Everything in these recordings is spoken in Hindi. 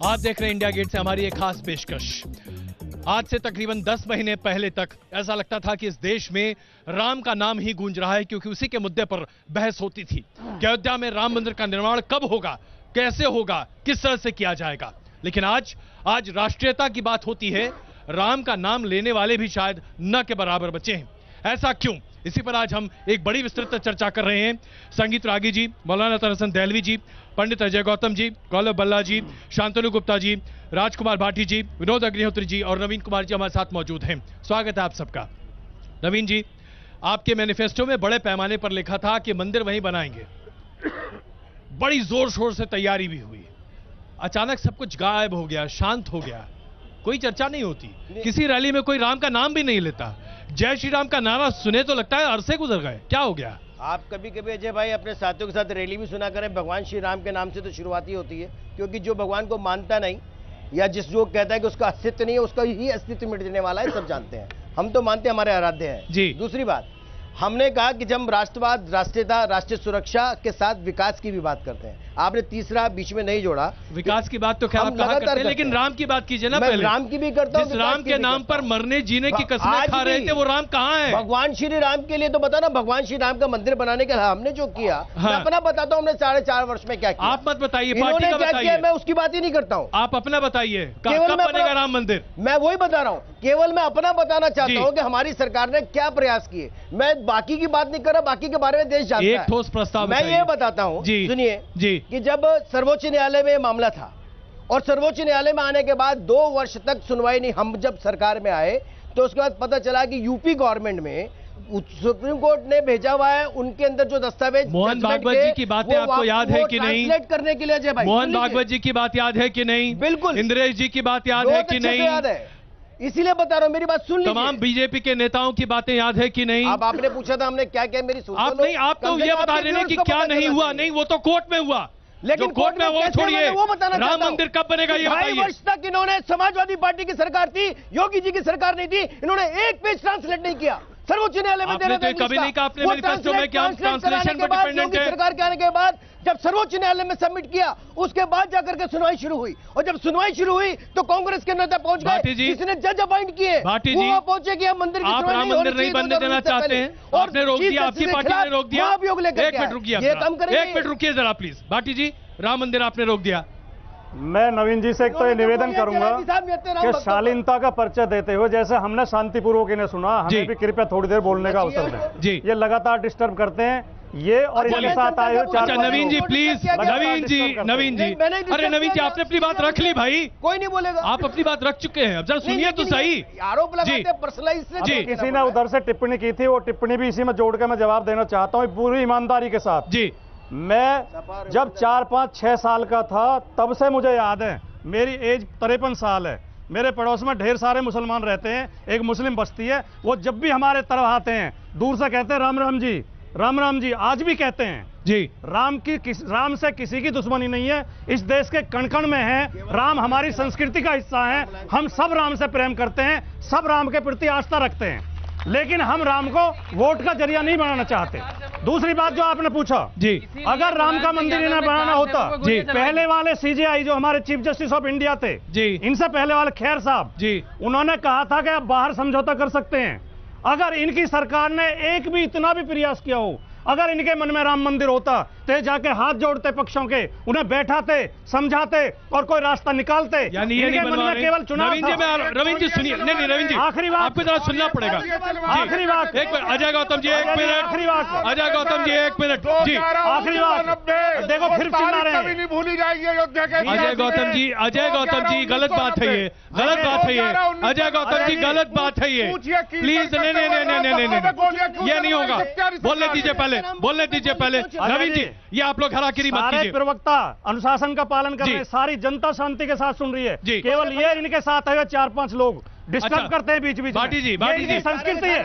आप देख रहे हैं इंडिया गेट से हमारी एक खास पेशकश। आज से तकरीबन 10 महीने पहले तक ऐसा लगता था कि इस देश में राम का नाम ही गूंज रहा है, क्योंकि उसी के मुद्दे पर बहस होती थी कि अयोध्या में राम मंदिर का निर्माण कब होगा, कैसे होगा, किस तरह से किया जाएगा। लेकिन आज राष्ट्रीयता की बात होती है, राम का नाम लेने वाले भी शायद न के बराबर बचे हैं। ऐसा क्यों? इसी पर आज हम एक बड़ी विस्तृत चर्चा कर रहे हैं। संगीत रागी जी, मौलाना तरसन दहलवी जी, पंडित अजय गौतम जी, गौरव बल्ला जी, शांतनु गुप्ता जी, राजकुमार भाटी जी, विनोद अग्निहोत्री जी और नवीन कुमार जी हमारे साथ मौजूद हैं। स्वागत है आप सबका। नवीन जी, आपके मैनिफेस्टो में बड़े पैमाने पर लिखा था कि मंदिर वहीं बनाएंगे, बड़ी जोर शोर से तैयारी भी हुई, अचानक सब कुछ गायब हो गया, शांत हो गया, कोई चर्चा नहीं होती, किसी रैली में कोई राम का नाम भी नहीं लेता। जय श्री राम का नारा सुने तो लगता है अरसे गुजर गए, क्या हो गया? आप कभी कभी अजय भाई अपने साथियों के साथ रैली भी सुना करें, भगवान श्री राम के नाम से तो शुरुआत ही होती है, क्योंकि जो भगवान को मानता नहीं या जो कहता है कि उसका अस्तित्व नहीं है, उसका ही अस्तित्व मिट जाने वाला है, सब जानते हैं। हम तो मानते हैं हमारे आराध्य हैं जी। दूसरी बात, हमने कहा कि जब राष्ट्रवाद, राष्ट्रीयता, राष्ट्रीय सुरक्षा के साथ विकास की भी बात करते हैं, आपने तीसरा बीच में नहीं जोड़ा। विकास की बात तो क्या आप कहा करते हैं, लेकिन राम की बात कीजिए ना पहले। राम की भी करता हूं, जिस राम के नाम पर मरने जीने की कसमें खा रहे थे वो राम कहाँ है? भगवान श्री राम के लिए तो बता ना, भगवान श्री राम का मंदिर बनाने के लिए हमने जो किया, मैं अपना बताता हूँ, हमने 4.5 वर्ष में क्या किया। आप मत बताइए, पार्टी का बताइए, मैं उसकी बात ही नहीं करता हूँ। आप अपना बताइए, कब बनेगा राम मंदिर? मैं वही बता रहा हूँ, केवल मैं अपना बताना चाहता हूँ कि हमारी सरकार ने क्या प्रयास किए। मैं बाकी की बात नहीं कर रहा, बाकी के बारे में देश जानता है। एक ठोस प्रस्ताव मैं ये बताता हूँ, सुनिए जी, कि जब सर्वोच्च न्यायालय में मामला था और सर्वोच्च न्यायालय में आने के बाद 2 वर्ष तक सुनवाई नहीं, हम जब सरकार में आए तो उसके बाद पता चला कि यूपी गवर्नमेंट में सुप्रीम कोर्ट ने भेजा हुआ है, उनके अंदर जो दस्तावेज, मोहन भागवत जी की बातें आपको याद है कि नहीं? ट्रांसलेट करने के लिए अजय भाई, मोहन भागवत जी की बात याद है कि नहीं? बिल्कुल। इंद्रेश जी की बात याद है कि नहीं? याद है, इसीलिए बता रहा हूं, मेरी बात सुन लीजिए। तमाम बीजेपी के नेताओं की बातें याद है कि नहीं? अब आपने पूछा था हमने क्या क्या, मेरी सुन आप नहीं, आप तो ये बता रहे हैं कि क्या नहीं हुआ। नहीं, वो तो कोर्ट में हुआ, लेकिन कोर्ट में वो छोड़िए, राम मंदिर कब बनेगा ये बताइए। 2.5 वर्ष तक इन्होंने, समाजवादी पार्टी की सरकार थी, योगी जी की सरकार नहीं थी, इन्होंने एक पेज ट्रांसलेट नहीं किया। सर्वोच्च न्यायालय में देना था, कभी नहीं कहा आपने मैनिफेस्टो में क्या ट्रांसलेशन पर डिपेंडेंट है। सरकार के आने के बाद जब सर्वोच्च न्यायालय में सबमिट किया, उसके बाद जाकर के सुनवाई शुरू हुई, और जब सुनवाई शुरू हुई तो कांग्रेस के नेता पहुंच गए, जिसने जज अपॉइंट किए, वो पहुंचे कि हम मंदिर की आप राम मंदिर नहीं बनने देना चाहते हैं, आपने रोक दिया, आपकी पार्टी ने रोक दिया। एक मिनट रुकिए, एक मिनट रुकिए जरा प्लीज। भाटी जी, राम मंदिर आपने रोक दिया। मैं नवीन जी से एक तो ये निवेदन करूंगा कि शालीनता का परिचय देते हुए, जैसे हमने शांतिपूर्वक इन्हें सुना, हमें भी कृपया थोड़ी देर बोलने का अवसर दें जी। ये लगातार डिस्टर्ब करते हैं ये, और इनके साथ आए हुए 4। नवीन जी प्लीज, नवीन जी, अरे नवीन जी आपने अपनी बात रख ली भाई, कोई नहीं बोलेगा। आप अपनी बात रख चुके हैं, अब जरा सुनिए तो सही। आरोप लगाते हैं पर्सनलाइज से। किसी ने उधर से टिप्पणी की थी, वो टिप्पणी भी इसी में जोड़ के मैं जवाब देना चाहता हूँ पूरी ईमानदारी के साथ जी। मैं जब 4, 5, 6 साल का था तब से मुझे याद है, मेरी एज 53 साल है, मेरे पड़ोस में ढेर सारे मुसलमान रहते हैं, एक मुस्लिम बस्ती है, वो जब भी हमारे तरफ आते हैं दूर से कहते हैं राम राम जी, राम राम जी, आज भी कहते हैं जी। राम से किसी की दुश्मनी नहीं है, इस देश के कण कण में है, राम हमारी संस्कृति का हिस्सा है, हम सब राम से प्रेम करते हैं, सब राम के प्रति आस्था रखते हैं, लेकिन हम राम को वोट का जरिया नहीं बनाना चाहते। दूसरी बात जो आपने पूछा जी, अगर राम का मंदिर इन्हें बनाना होता जी, पहले वाले सीजेआई जो हमारे चीफ जस्टिस ऑफ इंडिया थे जी, इनसे पहले वाले खैर साहब जी, उन्होंने कहा था कि आप बाहर समझौता कर सकते हैं। अगर इनकी सरकार ने एक भी इतना भी प्रयास किया हो, अगर इनके मन में राम मंदिर होता तो जाके हाथ जोड़ते पक्षों के, उन्हें बैठाते, समझाते और कोई रास्ता निकालते। यानी ये नहीं बनवा रहे। केवल चुनाव। रवीन जी सुनिए, नहीं रवीन जी, आखिरी बात आपको जरा सुनना पड़ेगा। आखिरी बात, एक मिनट अजय गौतम जी, 1 मिनट। आखिरी बात, अजय गौतम जी 1 मिनट जी, आखिरी बात। देखो फिर चिल्ला रहे हैं, भूली जाएगी अयोध्या के। अजय गौतम जी गलत बात है ये, गलत बात है ये, अजय गौतम जी गलत बात है ये, प्लीज। नहीं, ये नहीं होगा, बोलने दीजिए पहले। नवीन जी, ये आप लोग हराकिरी मत कीजिए। प्रवक्ता अनुशासन का पालन कर रहे हैं, सारी जनता शांति के साथ सुन रही है, केवल ये इनके साथ है 4-5 लोग डिस्टर्ब करते हैं बीच बीच। भाटी जी, संस्कृति है,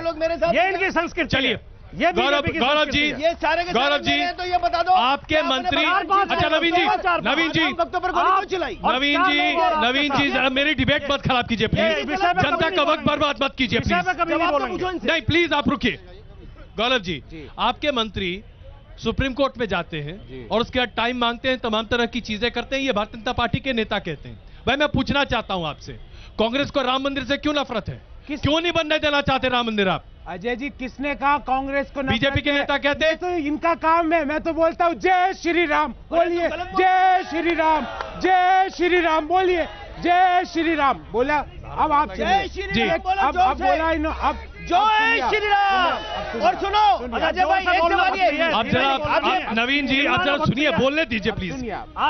ये इनकी संस्कृति। चलिए ये गौरव जी, ये सारे गौरव जी, तो ये बता दो आपके मंत्री। अच्छा नवीन जी जरा मेरी डिबेट मत खराब कीजिए प्लीज, जनता का वक्त बर्बाद मत कीजिए प्लीज। नहीं प्लीज आप रुकिए। गौरव जी, आपके मंत्री सुप्रीम कोर्ट में जाते हैं और उसके बाद टाइम मांगते हैं, तमाम तरह की चीजें करते हैं, ये भारतीय जनता पार्टी के नेता कहते हैं। भाई मैं पूछना चाहता हूं आपसे, कांग्रेस को राम मंदिर से क्यों नफरत है? क्यों नहीं बनने देना चाहते राम मंदिर आप? अजय जी, किसने कहा कांग्रेस को? बीजेपी के नेता कहते हैं तो इनका काम है। मैं तो बोलता हूँ जय श्री राम बोलिए, जय श्री राम, जय श्री राम बोलिए, जय श्री राम बोला। अब आप जय श्री राम बोलो, अब बोला अब जय श्री राम। और सुनो अजय भाई, एक सवाल ये, आप जरा नवीन जी आप जरा सुनिए, बोलने दीजिए प्लीज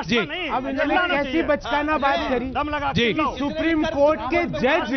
जी। अब इन्होंने कैसी बचकाना बात करी जी। सुप्रीम कोर्ट के जज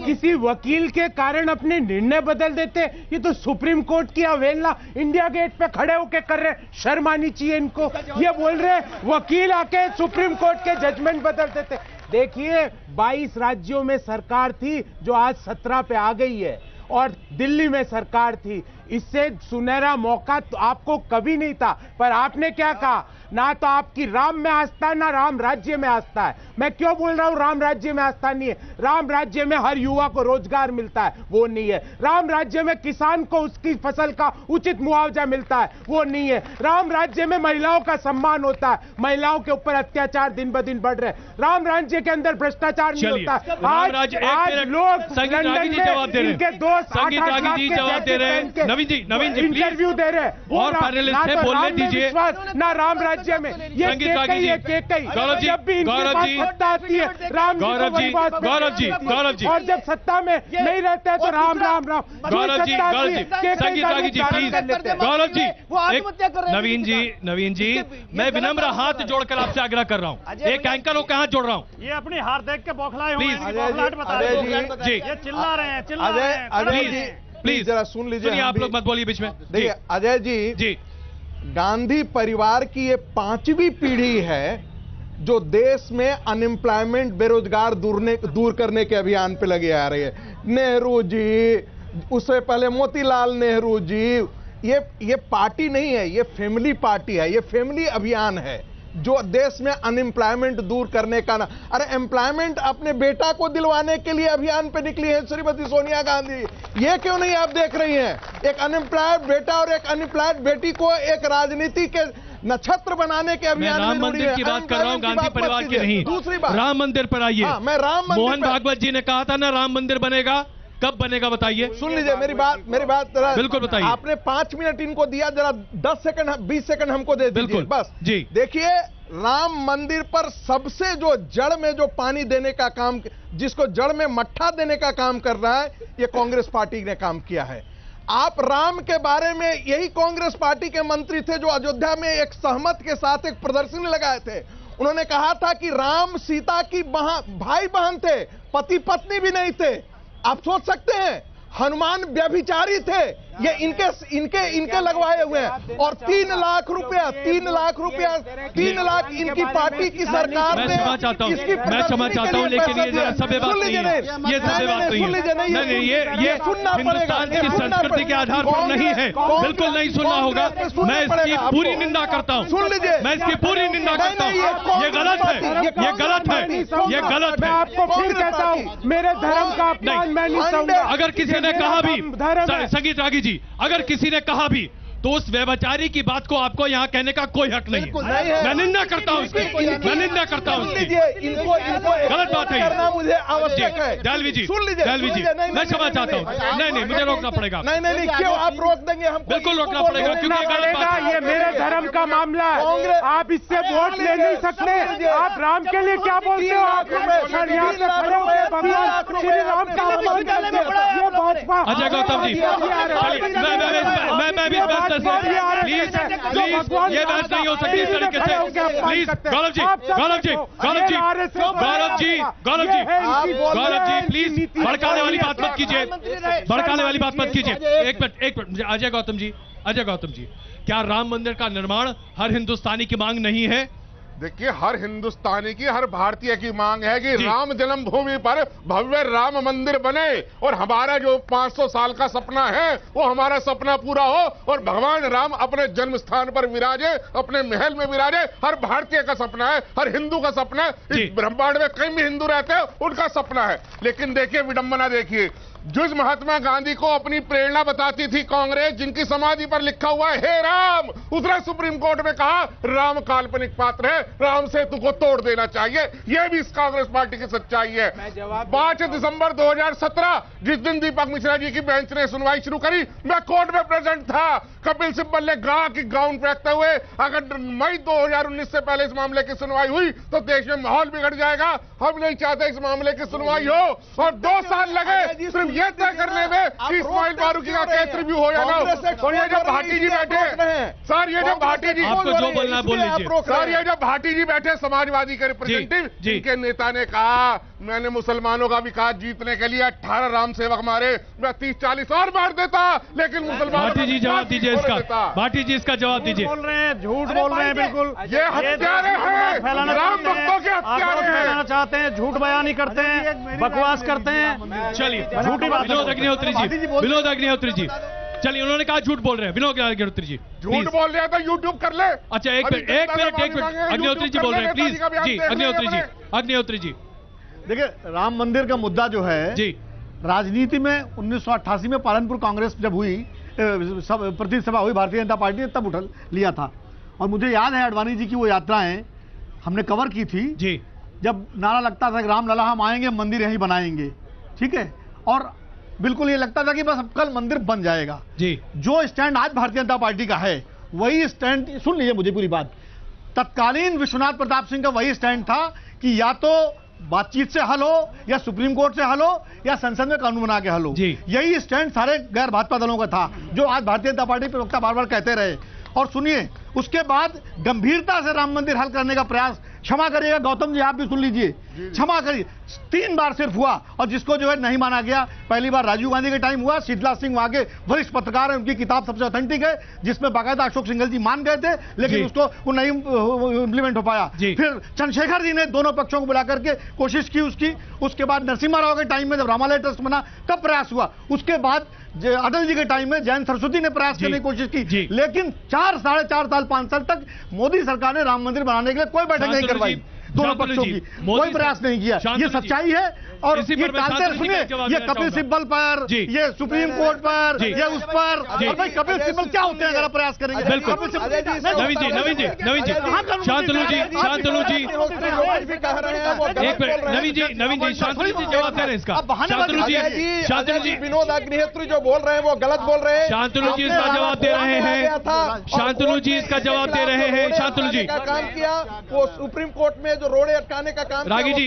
किसी वकील के कारण अपने निर्णय बदल देते, ये तो सुप्रीम कोर्ट की अवहेलना इंडिया गेट पे खड़े होके कर रहे। शर्म आनी चाहिए इनको। ये बोल रहे वकील आके सुप्रीम कोर्ट के जजमेंट बदल देते। देखिए 22 राज्यों में सरकार थी जो आज 17 पे आ गई है, और दिल्ली में सरकार थी। इससे सुनहरा मौका तो आपको कभी नहीं था, पर आपने क्या कहा? ना तो आपकी राम में आस्था है, ना राम राज्य में आस्था है। मैं क्यों बोल रहा हूं राम राज्य में आस्था नहीं है? राम राज्य में हर युवा को रोजगार मिलता है, वो नहीं है। राम राज्य में किसान को उसकी फसल का उचित मुआवजा मिलता है, वो नहीं है। राम राज्य में महिलाओं का सम्मान होता है, महिलाओं के ऊपर अत्याचार दिन ब दिन बढ़ रहे हैं। राम राज्य के अंदर भ्रष्टाचार नहीं होता है। आज लोग इनके दोस्त जवाब दे रहे हैं। नवीन जी इंटरव्यू दे रहे हैं और पैनलिस्ट से बोलने दीजिए। ना राम राज्य में ये गौरव जी, सत्ता आती है राम गौरव जी और जब सत्ता में नहीं रहते हैं तो राम राम राम। गौरव जी प्लीज, गौरव जी नवीन जी मैं विनम्र हाथ जोड़कर आपसे आग्रह कर रहा हूँ, एक एंकर को हाथ जोड़ रहा हूँ। ये अपनी हार देख के बौखलाए हुए हैं, जी ये चिल्ला रहे हैं प्लीज जरा सुन लीजिए। आप लोग मत बोलिए बीच में। देखिए अजय जी, गांधी परिवार की ये 5वीं पीढ़ी है जो देश में अनएम्प्लॉयमेंट, बेरोजगार दूर करने के अभियान पे लगे आ रही है। नेहरू जी, उससे पहले मोतीलाल नेहरू जी। ये पार्टी नहीं है, ये फैमिली पार्टी है, ये फैमिली अभियान है जो देश में अनएम्प्लॉयमेंट दूर करने का ना। अरे एम्प्लॉयमेंट अपने बेटा को दिलवाने के लिए अभियान पे निकली है श्रीमती सोनिया गांधी। ये क्यों नहीं आप देख रही हैं? एक अनएम्प्लॉयड बेटा और एक अनएम्प्लॉयड बेटी को एक राजनीति के नक्षत्र बनाने के अभियान में राम मंदिर की बात कर रहा हूं, गांधी परिवार की नहीं। दूसरी बात, राम मंदिर पर आइए। मैं राम मंदिर, मोहन भागवत जी ने कहा था ना राम मंदिर बनेगा, कब बनेगा बताइए? सुन लीजिए मेरी बात बिल्कुल बताइए। आपने 5 मिनट इनको दिया, जरा 10 सेकंड 20 सेकंड हमको दे दीजिए बस जी। देखिए राम मंदिर पर सबसे जो जड़ में जो पानी देने का काम, जिसको जड़ में मट्ठा देने का काम कर रहा है, ये कांग्रेस पार्टी ने काम किया है। आप राम के बारे में, यही कांग्रेस पार्टी के मंत्री थे जो अयोध्या में एक सहमत के साथ एक प्रदर्शनी लगाए थे। उन्होंने कहा था कि राम सीता की भाई बहन थे, पति पत्नी भी नहीं थे। आप सोच सकते हैं हनुमान व्यभिचारी थे, ये इनके लगवाए हुए हैं। और 3 लाख रुपया 3 लाख इनकी पार्टी की सरकार ने। मैं क्षमा चाहता हूं लेकिन ये जरा सभ्य बात नहीं है, ये सभ्य बात नहीं है। ये हिंदुस्तान की संस्कृति के आधार पर नहीं है, बिल्कुल नहीं सुनना होगा। मैं इसकी पूरी निंदा करता हूं, सुन लीजिए, मैं इसकी पूरी निंदा करता हूं। ये गलत है, ये गलत है, ये गलत है। मैं आपको फिर कहता हूं मेरे धर्म का अपमान मैं नहीं कहूंगा। अगर किसी ने कहा भी, संगीत रागी जी, अगर किसी ने कहा भी तो उस व्यभिचारी की बात को आपको यहाँ कहने का कोई हक नहीं है। मैं निंदा करता हूँ उसकी, मैं निंदा करता हूँ उसकी। गलत बात है, मुझे आवश्यक है। दयालवी जी, मैं क्षमा चाहता हूँ। नहीं मुझे रोकना पड़ेगा। नहीं क्यों आप रोक देंगे? हम बिल्कुल रोकना पड़ेगा क्योंकि ये गलत बात है। ये मेरे धर्म का मामला है, आप इससे वोट ले नहीं सकते। आप राम के लिए क्या बोलते हो? आप यहाँ पे खड़े होकर भगवान श्री राम का अपमान करते हैं। ये भाजपा। अजय गौतम जी, मैं भी प्लीज ये बहस नहीं हो सकती इस तरीके से। प्लीज गौरव जी प्लीज भड़काने वाली बात मत कीजिए। एक मिनट अजय गौतम जी, क्या राम मंदिर का निर्माण हर हिंदुस्तानी की मांग नहीं है? देखिए हर हिंदुस्तानी की, हर भारतीय की मांग है कि राम जन्मभूमि पर भव्य राम मंदिर बने और हमारा जो 500 साल का सपना है वो हमारा सपना पूरा हो और भगवान राम अपने जन्म स्थान पर विराजे, अपने महल में विराजे। हर भारतीय का सपना है, हर हिंदू का सपना है। इस ब्रह्मांड में कई भी हिंदू रहते हैं, उनका सपना है। लेकिन देखिए विडंबना देखिए, जिस महात्मा गांधी को अपनी प्रेरणा बताती थी कांग्रेस, जिनकी समाधि पर लिखा हुआ है हे राम, उसने सुप्रीम कोर्ट में कहा राम काल्पनिक पात्र है, राम सेतु को तोड़ देना चाहिए। यह भी इस कांग्रेस पार्टी की सच्चाई है। 5 दिसंबर 2017 जिस दिन दीपक मिश्रा जी की बेंच ने सुनवाई शुरू करी, मैं कोर्ट में प्रेजेंट था। कपिल सिब्बल ने कहा कि गाउन फेंकते हुए अगर मई 2019 से पहले इस मामले की सुनवाई हुई तो देश में माहौल बिगड़ जाएगा। हम नहीं चाहते इस मामले की सुनवाई हो, और 2 साल लगे सिर्फ ये तय करने में कि इस्माइल फारूकी का केस रिव्यू हो जाएगा। और ये जो भाटी जी बैठे सर, ये जो भाटी जी, आपको जो बोलना है बोल लीजिए सर, ये जो भाटी जी बैठे समाजवादी के रिप्रेजेंटेटिव, जिनके नेता ने कहा मैंने मुसलमानों का विकास जीतने के लिए 18 राम सेवक मारे, मैं 30-40 और मार देता, लेकिन मुसलमान। भाटी जी जवाब दीजिए इसका, भाटी जी इसका जवाब दीजिए। बोल रहे हैं, झूठ बोल रहे हैं, बिल्कुल ये हत्यारे हैं, राम भक्तों के हत्यारे हैं, चाहते हैं, झूठ बयानी करते हैं, बकवास करते हैं। चलिए झूठी बात। विनोद अग्निहोत्री जी, विनोद अग्निहोत्री जी, चलिए उन्होंने कहा झूठ बोल रहे हैं। विनोद अग्निहोत्री जी झूठ बोल रहे हैं तो यूट्यूब कर ले। अच्छा एक मिनट अग्निहोत्री जी बोल रहे हैं, प्लीज जी। अग्निहोत्री जी देखिए, राम मंदिर का मुद्दा जो है जी, राजनीति में 1988 में पालनपुर कांग्रेस जब हुई, प्रतिनिधि सभा हुई भारतीय जनता पार्टी ने, तब उठा लिया था। और मुझे याद है आडवाणी जी की वो यात्राएं हमने कवर की थी जी, जब नारा लगता था कि राम लला हम आएंगे, मंदिर यहीं बनाएंगे, ठीक है। और बिल्कुल ये लगता था कि बस कल मंदिर बन जाएगा जी। जो स्टैंड आज भारतीय जनता पार्टी का है वही स्टैंड, सुन लीजिए मुझे पूरी बात, तत्कालीन विश्वनाथ प्रताप सिंह का वही स्टैंड था कि या तो बातचीत से हल हो, या सुप्रीम कोर्ट से हल हो, या संसद में कानून बना के हल हो। यही स्टैंड सारे गैर भाजपा दलों का था, जो आज भारतीय जनता पार्टी प्रवक्ता बार बार कहते रहे। और सुनिए, उसके बाद गंभीरता से राम मंदिर हल करने का प्रयास, क्षमा करिएगा गौतम जी, आप भी सुन लीजिए, क्षमा करिए, 3 बार सिर्फ हुआ, और जिसको जो है नहीं माना गया। पहली बार राजीव गांधी के टाइम हुआ, शीतला सिंह वहां के वरिष्ठ पत्रकार हैं, उनकी किताब सबसे ऑथेंटिक है, जिसमें बाकायदा अशोक सिंघल जी मान गए थे, लेकिन उसको वो नहीं इंप्लीमेंट हो पाया। फिर चंद्रशेखर जी ने दोनों पक्षों को बुला करके कोशिश की उसकी। उसके बाद नरसिम्हा राव के टाइम में जब रामालय ट्रस्ट बना तब प्रयास हुआ। उसके बाद अटल जी के टाइम में जयंत सरस्वती ने प्रयास करने की कोशिश की, लेकिन 4 साढ़े 4 साल 5 साल तक मोदी सरकार ने राम मंदिर बनाने के लिए कोई बैठक नहीं करवाई, दोनों पक्षों की कोई प्रयास नहीं किया। ये सच्चाई है। और ये टालते, सुनिए, ये कपिल सिब्बल पर, ये सुप्रीम कोर्ट पर, ये उस पर, और भाई कपिल सिब्बल क्या होते हैं अगर आप प्रयास करेंगे? बिल्कुल। नवीन जी, शांतनु जी, नवीन जी शांतनु जी जवाब दे रहे हैं इसका। शांतनु जी, विनोद अग्निहोत्री जो बोल रहे हैं वो गलत बोल रहे हैं। शांतनु जी इसका जवाब दे रहे हैं, शांतनु जी इसका जवाब दे रहे हैं। शांतनु जी काम किया, वो सुप्रीम कोर्ट में जो रोड़े अटकाने का काम, रागी जी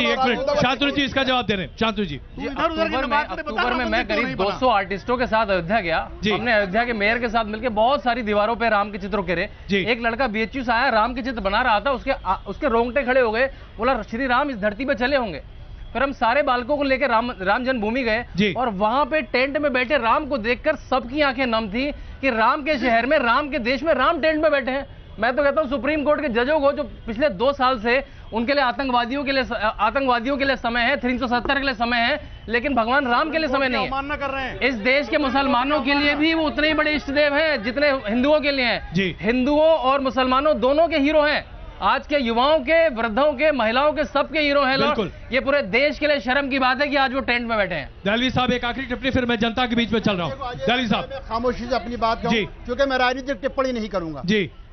एक मिनट, शांतनु जी इसका जवाब दे रहे हैं। शांतनु जी, अक्टूबर में मैं करीब 200 आर्टिस्टों के साथ अयोध्या गया। हमने अयोध्या के मेयर के साथ मिलकर बहुत सारी दीवारों पे राम के चित्र उकेरे। एक लड़का बीएचयू से आया, राम के चित्र बना रहा था, उसके रोंगटे खड़े हो गए, बोला श्री राम इस धरती पे चले होंगे। फिर हम सारे बालकों को लेकर राम जन्मभूमि गए, और वहां पे टेंट में बैठे राम को देखकर सबकी आंखें नम थी कि राम के शहर में, राम के देश में राम टेंट में बैठे हैं। मैं तो कहता हूं सुप्रीम कोर्ट के जजों को, जो पिछले 2 साल से उनके लिए आतंकवादियों के लिए समय है, 370 के लिए समय है, लेकिन भगवान राम के लिए समय नहीं है। कर रहे हैं। इस देश के मुसलमानों के लिए भी वो उतने ही बड़े इष्ट देव हैं जितने हिंदुओं के लिए हैं। हिंदुओं और मुसलमानों दोनों के हीरो हैं। आज के युवाओं के, वृद्धों के, महिलाओं के, सबके हीरो हैं लोग। ये पूरे देश के लिए शर्म की बात है कि आज वो टेंट में बैठे हैं। दहलवी साहब एक आखिरी टिप्पणी, फिर मैं जनता के बीच में चल रहा हूँ। दहलवी साहब खामोशी से अपनी बात कहूं, क्योंकि मैं राजनीतिक टिप्पणी नहीं करूंगा।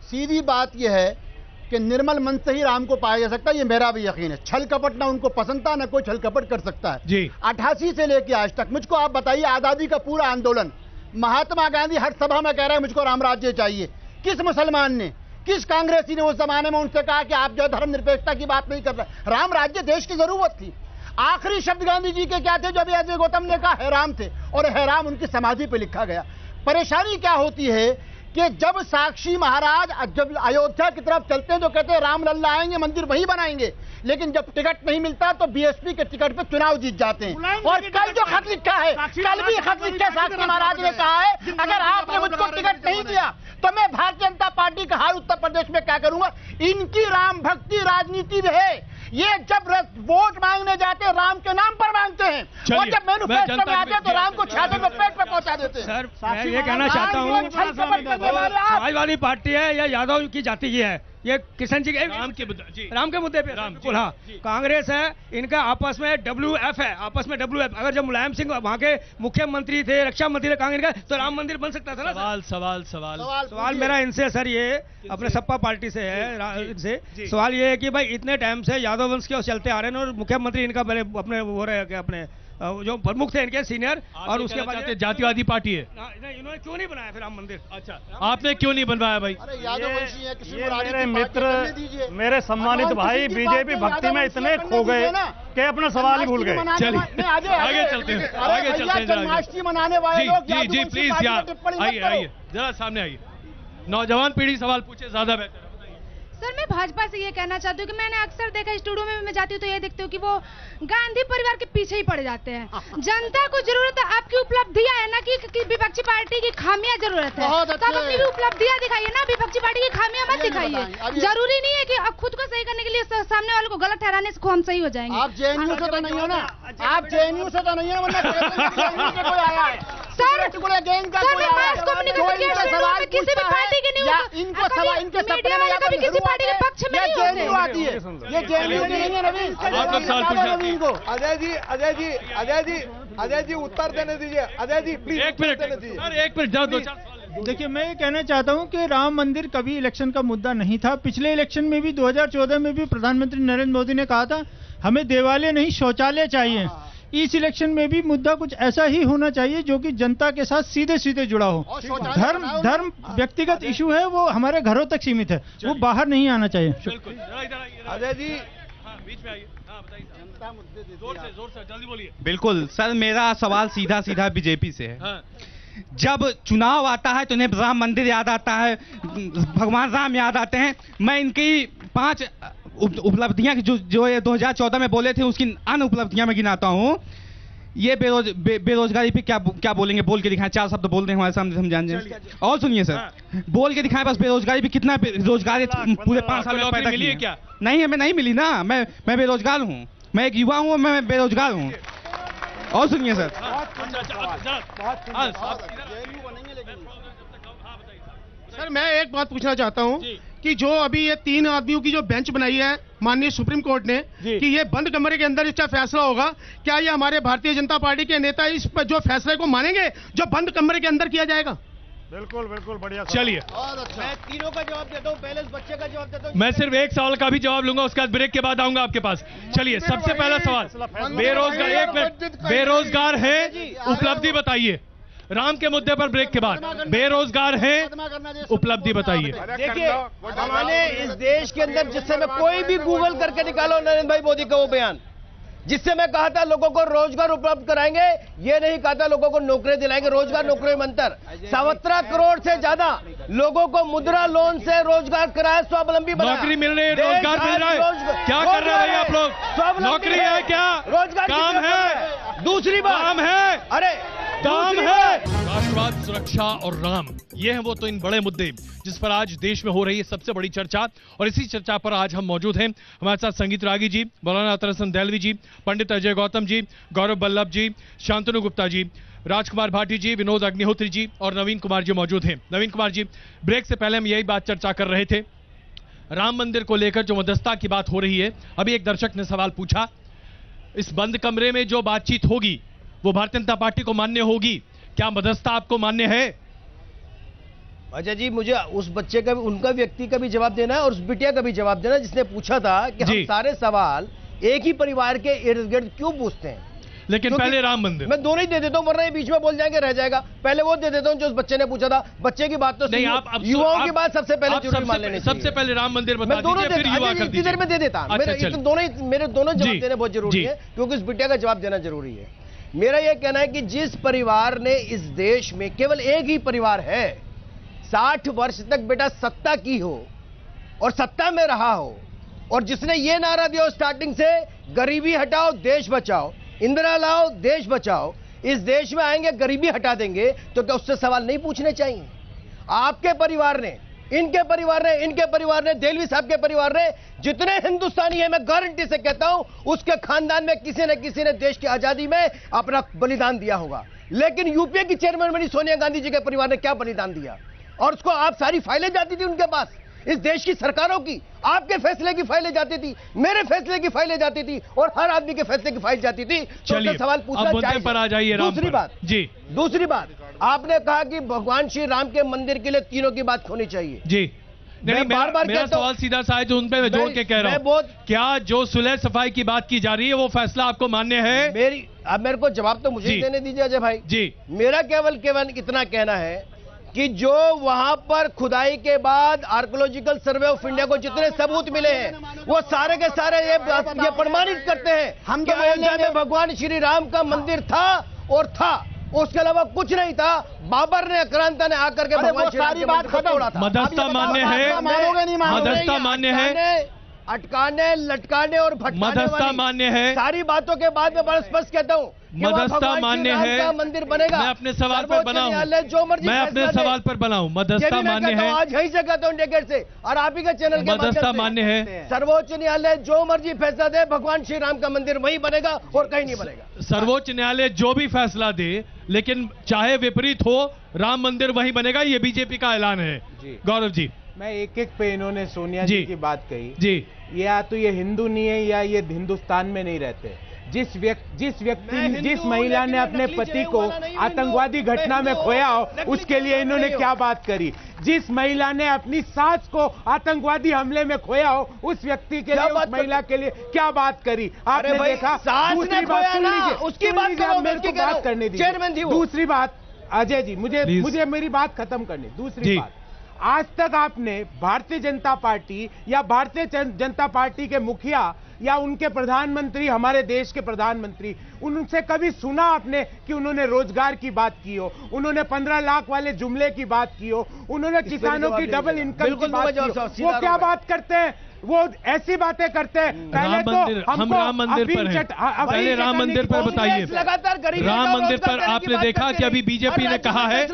सीधी बात यह है कि निर्मल मन से ही राम को पाया जा सकता है, ये मेरा भी यकीन है। छल कपट ना उनको पसंद था, ना कोई छल कपट कर सकता है। 88 से लेके आज तक मुझको आप बताइए, आजादी का पूरा आंदोलन, महात्मा गांधी हर सभा में कह रहे हैं मुझको राम राज्य चाहिए। किस मुसलमान ने, किस कांग्रेसी ने उस जमाने में उनसे कहा कि आप जो धर्मनिरपेक्षता की बात नहीं कर रहे? राम राज्य देश की जरूरत थी। आखिरी शब्द गांधी जी के क्या थे? जो अभी अजय गौतम ने कहा, है राम थे, और है राम उनकी समाधि पे लिखा गया। परेशानी क्या होती है कि जब साक्षी महाराज जब अयोध्या की तरफ चलते हैं तो कहते हैं राम लल्ला आएंगे, मंदिर वहीं बनाएंगे, लेकिन जब टिकट नहीं मिलता तो बीएसपी के टिकट पे चुनाव जीत जाते हैं। और कल जो खत लिखा है, कल भी खत लिखा साक्षी महाराज ने कहा है, अगर आपने मुझको टिकट नहीं दिया तो मैं भारतीय जनता पार्टी का हाल उत्तर प्रदेश में क्या करूंगा। इनकी राम भक्ति राजनीति है। ये जब वोट मांगने जाते राम के नाम पर मांगते हैं, और जब मैनिफेस्टो में आते हैं तो राम को छाते में पेट पे पहुंचा देते हैं। सर मैं ये कहना चाहता हूँ, समाजवादी पार्टी है या यादव की जाति की है, ये किशन जी के राम के मुद्दे, राम के मुद्दे पे बिल्कुल हाँ। कांग्रेस है, इनका आपस में WF है, आपस में WF। अगर जब मुलायम सिंह वहाँ के मुख्यमंत्री थे, रक्षा मंत्री थे कांग्रेस का, तो राम मंदिर बन सकता था ना। सवाल मेरा इनसे सर ये अपने सपा पार्टी से है, इनसे सवाल ये है कि भाई इतने टाइम से यादव वंश के चलते आ रहे हैं और मुख्यमंत्री इनका बड़े अपने वो रहे अपने जो प्रमुख थे इनके सीनियर, और उसके बाद जातिवादी पार्टी है। इन्होंने क्यों नहीं बनाया फिर राम मंदिर? अच्छा, आपने क्यों नहीं बनवाया भाई? ये मेरे मित्र, मेरे सम्मानित भाई बीजेपी भक्ति में इतने खो गए कि अपना सवाल ही भूल गए। चलिए आगे चलते हैं, आगे चलते हैं। जन्माष्टमी मनाने वाले लोग जी जी प्लीज यार आइए जरा सामने आइए। नौजवान पीढ़ी सवाल पूछे ज्यादा बेहतर। सर मैं भाजपा से ये कहना चाहती हूँ कि मैंने अक्सर देखा स्टूडियो में मैं जाती हूँ तो ये देखती हूँ कि वो गांधी परिवार के पीछे ही पड़ जाते हैं। जनता को जरूरत है आपकी उपलब्धियां है ना कि विपक्षी पार्टी की खामियां जरूरत है। तो आप अपनी भी उपलब्धियां दिखाइए ना, विपक्षी पार्टी की खामियां मत दिखाइए। जरूरी नहीं है कि अब खुद को सही करने के लिए सामने वाले को गलत ठहराने से हम सही हो जाएंगे। आप JNU से तो नहीं हो ना, आप JNU से तो नहीं हो, कोई आया है सर मास कम्युनिकेशन किसी भी पार्टी के नहीं होता, इनको सवाल इनके मीडिया वाले कभी किसी पार्टी के पक्ष में नहीं होते। आती है ये JNU की नहीं है नवीन को। अजय जी उत्तर देने दीजिए। अजय जी प्लीज एक मिनट जाओ दो चार। देखिए मैं ये कहना चाहता हूं कि राम मंदिर कभी इलेक्शन का मुद्दा नहीं था। पिछले इलेक्शन में भी 2014 में भी प्रधानमंत्री नरेंद्र मोदी ने कहा था हमें देवालय नहीं शौचालय चाहिए। इस इलेक्शन में भी मुद्दा कुछ ऐसा ही होना चाहिए जो कि जनता के साथ सीधे सीधे जुड़ा हो। धर्म व्यक्तिगत इशू है, वो हमारे घरों तक सीमित है, वो बाहर नहीं आना चाहिए। अजय जी बीच में आइए, जोर से जल्दी बोलिए। बिल्कुल सर, मेरा सवाल सीधा सीधा बीजेपी से है। जब चुनाव आता है तो इन्हें राम मंदिर याद आता है, भगवान राम याद आते हैं। मैं इनकी 5 उपलब्धियां जो ये 2014 में बोले थे उसकी अन्य उपलब्धियां मैं गिनाता हूं। ये बेरोजगारी पे क्या बोलेंगे, बोल के दिखाएं। 4 शब्द बोल रहे हैं हमारे सामने, हम जान जाए। और सुनिए सर, बोल के दिखाएं बस बेरोजगारी पे कितना रोजगार पूरे 5 साल में पैदा किया क्या? नहीं, हमें नहीं मिली ना। मैं बेरोजगार हूँ, मैं एक युवा हूँ, मैं बेरोजगार हूँ। और सुनिए सर, सर मैं एक बात पूछना चाहता हूँ कि जो अभी ये 3 आदमियों की जो बेंच बनाई है माननीय सुप्रीम कोर्ट ने कि ये बंद कमरे के अंदर इसका फैसला होगा, क्या ये हमारे भारतीय जनता पार्टी के नेता इस पर जो फैसले को मानेंगे जो बंद कमरे के अंदर किया जाएगा? बिल्कुल बिल्कुल बढ़िया। चलिए मैं तीनों का जवाब देता हूँ, पहले इस बच्चे का जवाब देता हूँ। मैं सिर्फ एक सवाल का भी जवाब लूंगा, उसके बाद ब्रेक के बाद आऊंगा आपके पास। चलिए सबसे पहला सवाल, बेरोजगार, एक मिनट, बेरोजगार है, उपलब्धि बताइए। राम के मुद्दे पर ब्रेक के बाद बेरोजगार है, उपलब्धि बताइए। देखिए हमारे इस देश के अंदर जिस समय कोई भी गूगल करके निकालो नरेंद्र भाई मोदी का वो बयान, जिससे मैं कहा था लोगों को रोजगार उपलब्ध कराएंगे, ये नहीं कहा था लोगों को नौकरी दिलाएंगे। रोजगार नौकरी में अंतर, 17 करोड़ से ज्यादा लोगों को मुद्रा लोन से रोजगार कराया, स्वावलंबी बनाया। नौकरी मिल रही है, रोजगार मिल रहा है, क्या कर रहे हैं आप लोग? नौकरी है क्या? रोजगार काम है? दूसरी बात काम है, अरे काम है। राष्ट्रवाद, सुरक्षा और राम, ये हैं वो तो इन बड़े मुद्दे जिस पर आज देश में हो रही है सबसे बड़ी चर्चा। और इसी चर्चा पर आज हम मौजूद हैं। हमारे साथ संगीत रागी जी, मौलाना अतर हसन दहलवी जी, पंडित अजय गौतम जी, गौरव बल्लभ जी, शांतनु गुप्ता जी, राजकुमार भाटी जी, विनोद अग्निहोत्री जी और नवीन कुमार जी मौजूद हैं। नवीन कुमार जी, ब्रेक से पहले हम यही बात चर्चा कर रहे थे, राम मंदिर को लेकर जो मध्यस्थता की बात हो रही है। अभी एक दर्शक ने सवाल पूछा, इस बंद कमरे में जो बातचीत होगी वो भारतीय जनता पार्टी को मान्य होगी, क्या मध्यस्थता आपको मान्य है? अजय जी, मुझे उस बच्चे का भी, उनका व्यक्ति का भी जवाब देना है और उस बिटिया का भी जवाब देना है जिसने पूछा था कि हम सारे सवाल एक ही परिवार के इर्द गिर्द क्यों पूछते हैं। लेकिन पहले राम मंदिर, मैं दोनों ही दे देता हूं, वरना ये बीच में बोल जाएंगे, रह जाएगा। पहले वो दे देता हूं जो उस बच्चे ने पूछा था। बच्चे की बात तो नहीं, आप युवाओं की बात सबसे पहले जरूर मान लेनी चाहिए। सबसे पहले राम मंदिर बता दीजिए, फिर युवा कर दीजिए। इतनी देर में दे देता। मेरे दोनों जवाब देने बहुत जरूरी है, क्योंकि उस बिटिया का जवाब देना जरूरी है। मेरा यह कहना है कि जिस परिवार ने इस देश में, केवल एक ही परिवार है 60 वर्ष तक बेटा सत्ता की हो और सत्ता में रहा हो, और जिसने ये नारा दिया स्टार्टिंग से, गरीबी हटाओ देश बचाओ, इंदिरा लाओ देश बचाओ, इस देश में आएंगे गरीबी हटा देंगे, तो क्या उससे सवाल नहीं पूछने चाहिए? आपके परिवार ने, इनके परिवार ने, इनके परिवार ने, देलवी साहब के परिवार ने, जितने हिंदुस्तानी हैं, मैं गारंटी से कहता हूं उसके खानदान में किसी न किसी ने देश की आजादी में अपना बलिदान दिया होगा। लेकिन यूपीए की चेयरमैन बनी सोनिया गांधी जी के परिवार ने क्या बलिदान दिया, और उसको आप सारी फाइलें जाती थी उनके पास। इस देश की सरकारों की। आपके फैसले की फाइलें जाती थी, मेरे फैसले की फाइलें जाती थी, और हर आदमी के फैसले की फाइल जाती थी। चलिए, तो सवाल पूछना चाहिए। पर आ जाइए। दूसरी बात जी, दूसरी बात, आपने कहा कि भगवान श्री राम के मंदिर के लिए तीनों की बात होनी चाहिए। जी, नहीं, मेरा सवाल सीधा सा है, जो उन पे मैं जोड़ के कह रहा हूं, क्या जो सुलह सफाई की बात की जा रही है वो फैसला आपको मान्य है? अब मेरे को जवाब तो मुझे देने दीजिए अजय भाई जी। मेरा केवल इतना कहना है कि जो वहां पर खुदाई के बाद आर्कोलॉजिकल सर्वे ऑफ इंडिया को जितने सबूत मिले हैं वो सारे के सारे ये प्रमाणित करते हैं हम कि अयोध्या में भगवान श्री राम का मंदिर था, और था, उसके अलावा कुछ नहीं था। बाबर ने, आक्रांता ने आकर के भगवान श्री राम के मंदिर को तोड़ा था। मदस्ता मान्य है? मदस्ता मान्य है? अटकाने, लटकाने और भटकाने मदस्ता मान्य है? सारी बातों के बाद में बड़ा स्पष्ट कहता हूँ, मदस्ता मान्य है? मंदिर बनेगा। मैं अपने सवाल पर बना हूं, मैं अपने सवाल पर बना हूं। मदस्ता मान्य है? आज यही से कहता हूँ डेकेड से, और आप ही का चैनल के मदस्ता मान्य है? सर्वोच्च न्यायालय जो मर्जी फैसला दे, भगवान श्री राम का मंदिर वही बनेगा और कहीं नहीं बनेगा। सर्वोच्च न्यायालय जो भी फैसला दे, लेकिन चाहे विपरीत हो, राम मंदिर वही बनेगा, ये बीजेपी का ऐलान है। गौरव जी, मैं एक एक पे इन्होंने सोनिया जी की बात कही जी, या तो ये हिंदू नहीं है या ये हिंदुस्तान में नहीं रहते। जिस महिला ने अपने पति को आतंकवादी घटना में खोया हो, उसके लिए इन्होंने क्या बात करी। जिस महिला ने अपनी सास को आतंकवादी हमले में खोया हो, उस व्यक्ति के लिए, उस महिला के लिए क्या बात करी आपने देखा? दूसरी बात सुन लीजिए, उसकी बात करने दीजिए। दूसरी बात अजय जी, मुझे मेरी बात खत्म करनी। दूसरी बात, आज तक आपने भारतीय जनता पार्टी या भारतीय जनता पार्टी के मुखिया या उनके प्रधानमंत्री, हमारे देश के प्रधानमंत्री, उनसे कभी सुना आपने कि उन्होंने रोजगार की बात की हो, उन्होंने 15 लाख वाले जुमले की बात की हो, उन्होंने किसानों की डबल इनकम की बात की हो? वो क्या बात करते हैं? वो ऐसी बातें करते हैं। पहले तो हम राम मंदिर पर हैं। पहले राम मंदिर पर बताइए। राम मंदिर पर आपने देखा कि अभी बीजेपी ने कहा है,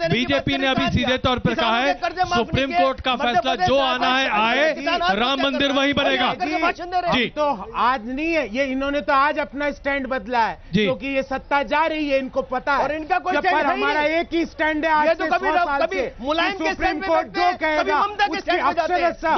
बीजेपी ने अभी सीधे तौर पर कहा है, सुप्रीम कोर्ट का फैसला जो आना है आए, राम मंदिर वही बनेगा। जी, तो आज नहीं है ये, इन्होंने तो आज अपना स्टैंड बदला है, क्योंकि ये सत्ता जा रही है, इनको पता है। और इनका कोई पर हमारा एक ही स्टैंड है आज से 100 साल से, सुप्रीम कोर्ट जो कहेगा उसकी अक्षरशः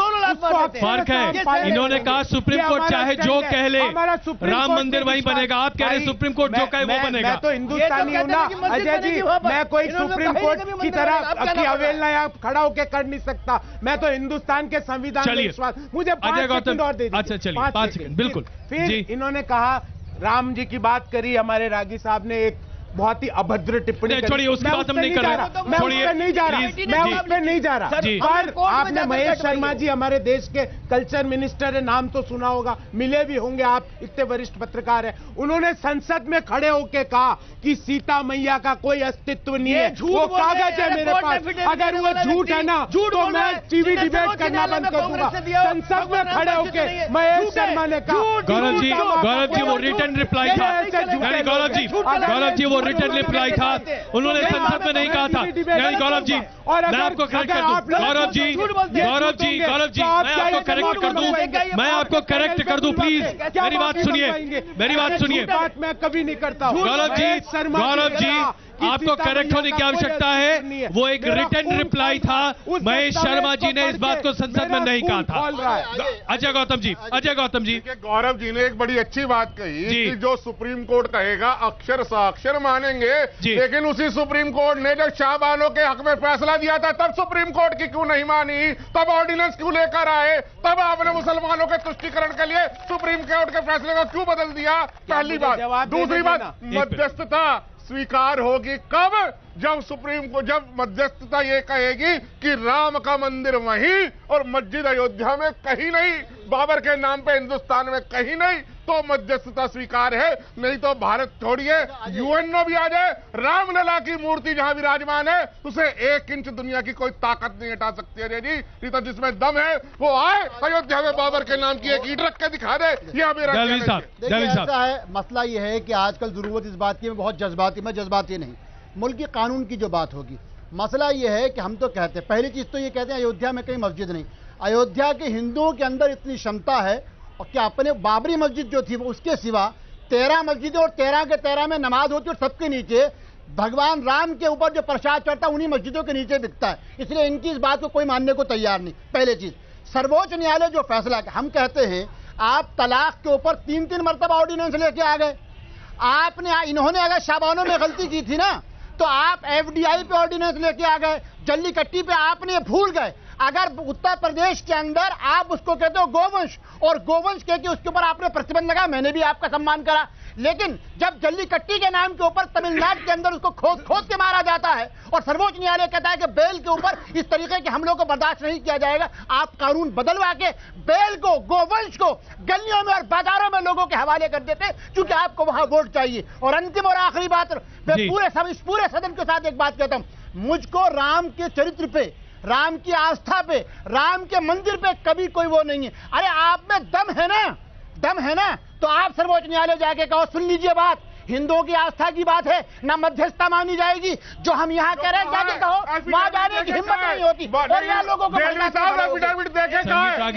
फर्क है। इन्होंने कहा सुप्रीम कोर्ट चाहे जो कह ले, राम मंदिर वही बनेगा। आप कह रहे हैं सुप्रीम कोर्ट जो कहे वो बनेगा। मैं तो हिंदुस्तानी हूं ना अजय जी, मैं कोई सुप्रीम कोर्ट की तरह की अवहेलना या खड़ा होकर कर नहीं सकता। मैं तो हिंदुस्तान के संविधान में विश्वास। मुझे 5 सेकंड और दे दीजिए। अच्छा चलिए, 5 सेकंड, बिल्कुल। फिर इन्होंने कहा, राम जी की बात करी, हमारे रागी साहब ने एक बहुत ही अभद्र टिप्पणी करी। छोड़िए, उसकी बात हम नहीं कर रहे। मैं उस पे नहीं जा रहा, मैं उस पे नहीं जा रहा। और आपने महेश शर्मा जी, हमारे देश के कल्चर मिनिस्टर है, नाम तो सुना होगा, मिले भी होंगे, आप इतने वरिष्ठ पत्रकार हैं। उन्होंने संसद में खड़े होकर कहा कि सीता मैया का कोई अस्तित्व नहीं है। वो कागज है मेरे पास, अगर वो झूठ है ना तो मैं टीवी डिबेट करना बंद कर दूंगा। संसद में खड़े होकर महेश शर्मा ने कहा। गौरव जी वो रिटर्न रिप्लाई था। गौरव जी वो रिटर्न रिप्लाई था, उन्होंने संसद में नहीं कहा था। नहीं गौरव जी, मैं आपको करेक्ट कर दूं। गौरव जी, मैं आपको करेक्ट कर दूं, मैं आपको करेक्ट कर दूं, प्लीज मेरी बात सुनिए, मेरी बात सुनिए। बात मैं कभी नहीं करता। गौरव जी, आपको करेक्ट होने की आवश्यकता है। वो एक रिटर्न रिप्लाई था, महेश शर्मा जी ने इस बात को संसद में नहीं कहा था। अजय गौतम जी, गौरव जी ने एक बड़ी अच्छी बात कही कि जो सुप्रीम कोर्ट कहेगा अक्षर साक्षर मानेंगे, लेकिन उसी सुप्रीम कोर्ट ने जब शाहबानों के हक में फैसला दिया था तब सुप्रीम कोर्ट की क्यों नहीं मानी, तब ऑर्डिनेंस क्यों लेकर आए, तब आपने मुसलमानों के तुष्टीकरण के लिए सुप्रीम कोर्ट के फैसले को क्यों बदल दिया? पहली बात। दूसरी बात, मध्यस्थता स्वीकार होगी कब? जब मध्यस्थता ये कहेगी कि राम का मंदिर वहीं और मस्जिद अयोध्या में कहीं नहीं, बाबर के नाम पे हिंदुस्तान में कहीं नहीं, तो मध्यस्थता स्वीकार है। नहीं तो भारत छोड़िए, यूएनओ भी आ जाए, रामलला की मूर्ति जहां विराजमान है उसे 1 इंच दुनिया की कोई ताकत नहीं हटा सकती है जी। नहीं तो जिसमें दम है वो आए, अयोध्या में बाबर के नाम की एक ईंट रख के दिखा दे। यह मेरा ऐसा है। मसला यह है कि आजकल जरूरत इस बात की, बहुत जज्बाती, मैं जज्बाती नहीं, मुल्क के कानून की जो बात होगी। मसला यह है कि हम तो कहते हैं, पहली चीज तो ये कहते हैं अयोध्या में कहीं मस्जिद नहीं। अयोध्या के हिंदुओं के अंदर इतनी क्षमता है और कि अपने बाबरी मस्जिद जो थी वो उसके सिवा 13 मस्जिदें और 13 के 13 में नमाज होती और सबके नीचे भगवान राम के ऊपर जो प्रसाद चढ़ता है उन्हीं मस्जिदों के नीचे बिकता है, इसलिए इनकी इस बात को कोई मानने को तैयार नहीं। पहले चीज, सर्वोच्च न्यायालय जो फैसला, हम कहते हैं आप तलाक के ऊपर 3-3 मरतबा ऑर्डिनेंस लेके आ गए। आपने, इन्होंने अगर शाबानों में गलती की थी ना, तो आप एफडीआई पे ऑर्डिनेंस लेके आ गए, जल्लीकट्टी पे आपने भूल गए। अगर उत्तर प्रदेश के अंदर आप उसको कहते हो गोवंश, और गोवंश कह के उसके ऊपर आपने प्रतिबंध लगाया, मैंने भी आपका सम्मान करा, लेकिन जब जल्लीकट्टी के नाम के ऊपर तमिलनाडु के अंदर उसको खोद खोद के मारा जाता है और सर्वोच्च न्यायालय कहता है कि बेल के ऊपर इस तरीके के हमलों को बर्दाश्त नहीं किया जाएगा, आप कानून बदलवा के बेल को, गोवंश को गलियों में और बाजारों में लोगों के हवाले कर देते, क्योंकि आपको वहां वोट चाहिए। और अंतिम और आखिरी बात, मैं इस पूरे सदन के साथ एक बात कहता हूं, मुझको राम के चरित्र पे, राम की आस्था पे, राम के मंदिर पे कभी कोई वो नहीं है। अरे आप में दम है ना, दम है ना, तो आप सर्वोच्च न्यायालय जाके कहो, सुन लीजिए बात, हिंदुओं की आस्था की बात है, ना मध्यस्थता मानी जाएगी। जो हम यहाँ कह रहे हैं जाके कहो, वहां जाने की हिम्मत नहीं होती। और यहाँ लोगों को एफिडेविट देखे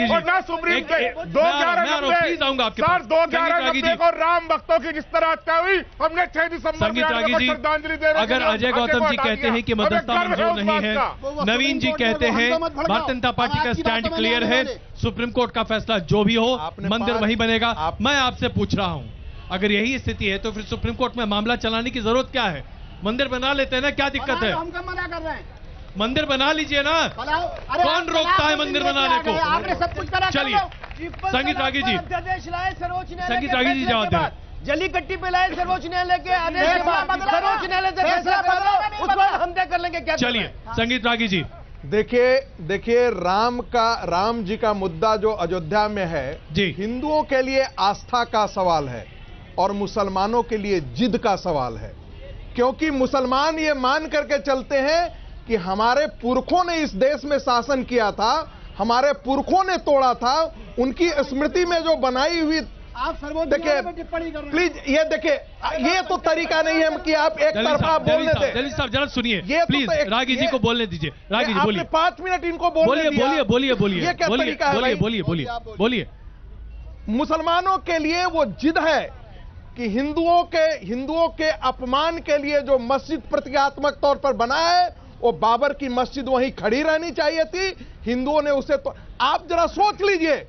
और ना सुप्रीम को 2/11 को राम भक्तों की जिस तरह हत्या हुई, हमने 6 दिसंबर को श्रद्धांजलि दे। अगर अजय गौतम जी कहते हैं कि मध्यस्थता मंजूर नहीं है, नवीन जी कहते हैं भारतीय जनता पार्टी का स्टैंड क्लियर है, सुप्रीम कोर्ट का फैसला जो भी हो मंदिर वही बनेगा। मैं आपसे पूछ रहा हूं, अगर यही स्थिति है तो फिर सुप्रीम कोर्ट में मामला चलाने की जरूरत क्या है? मंदिर बना लेते हैं ना, क्या दिक्कत है? हम कब मना कर रहे हैं? मंदिर बना लीजिए ना, कौन रोकता है मंदिर बनाने को? आपने सब कुछ करा। चलिए संगीत रागी जी, संगीत रागी जी जवाब दें। जल्लीकट्टी पे लाए सर्वोच्च न्यायालय के आदेश के बाद सर्वोच्च न्यायालय से फैसला बदलो, उस पर हम तय कर लेंगे क्या। चलिए संगीत रागी जी। देखिए राम जी का मुद्दा जो अयोध्या में है जी, हिंदुओं के लिए आस्था का सवाल है और मुसलमानों के लिए जिद का सवाल है, क्योंकि मुसलमान ये मान करके चलते हैं कि हमारे पुरखों ने इस देश में शासन किया था, हमारे पुरखों ने तोड़ा था, उनकी स्मृति में जो बनाई हुई। आप सर्वोच्च देखिए प्लीज, ये देखिए, ये तो तरीका नहीं है कि आप एक तरफा बोलने दें। दिल्ली साहब जरा सुनिए प्लीज, रागी जी को बोलने दीजिए। रागी जी बोलिए, 5 मिनट इनको बोलिए। बोलिए, ये क्या तरीका है? बोलिए। मुसलमानों के लिए वो जिद है कि हिंदुओं के अपमान के लिए जो मस्जिद प्रतीकात्मक तौर पर बना है, वो बाबर की मस्जिद वहीं खड़ी रहनी चाहिए थी, हिंदुओं ने उसे तो। आप जरा सोच लीजिए,